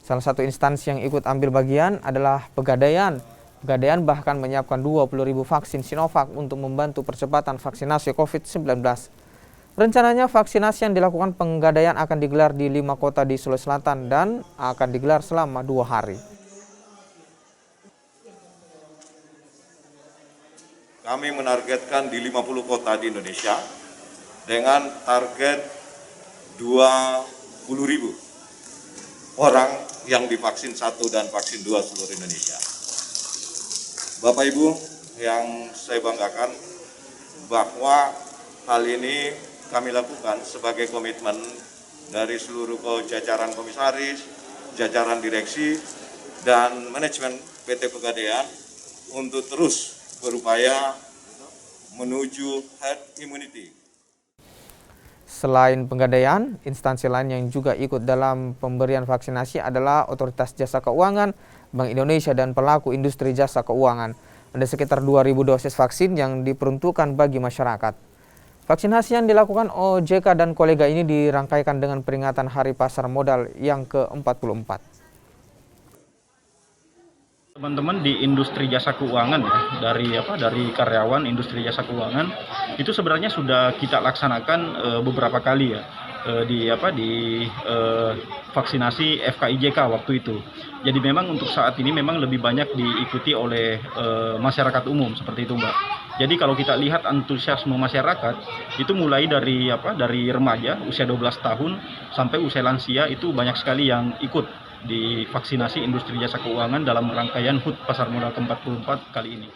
Salah satu instansi yang ikut ambil bagian adalah Pegadaian. Pegadaian bahkan menyiapkan 20.000 vaksin Sinovac untuk membantu percepatan vaksinasi COVID-19. Rencananya vaksinasi yang dilakukan Pegadaian akan digelar di 5 kota di Sulawesi Selatan dan akan digelar selama 2 hari. Kami menargetkan di 50 kota di Indonesia dengan target 20.000 orang yang divaksin 1 dan vaksin 2 seluruh Indonesia. Bapak Ibu yang saya banggakan bahwa hal ini kami lakukan sebagai komitmen dari seluruh jajaran komisaris, jajaran direksi, dan manajemen PT Pegadaian untuk terus berupaya menuju herd immunity. Selain Pegadaian, instansi lain yang juga ikut dalam pemberian vaksinasi adalah Otoritas Jasa Keuangan, Bank Indonesia, dan pelaku industri jasa keuangan. Ada sekitar 2.000 dosis vaksin yang diperuntukkan bagi masyarakat. Vaksinasi yang dilakukan OJK dan kolega ini dirangkaikan dengan peringatan Hari Pasar Modal yang ke-44. Teman-teman di industri jasa keuangan ya, dari karyawan industri jasa keuangan itu sebenarnya sudah kita laksanakan beberapa kali ya di vaksinasi FKIJK waktu itu. Jadi memang untuk saat ini memang lebih banyak diikuti oleh masyarakat umum seperti itu, Mbak. Jadi kalau kita lihat antusiasme masyarakat itu mulai dari remaja usia 12 tahun sampai usia lansia itu banyak sekali yang ikut di vaksinasi industri jasa keuangan dalam rangkaian HUT Pasar Modal ke-44 kali ini.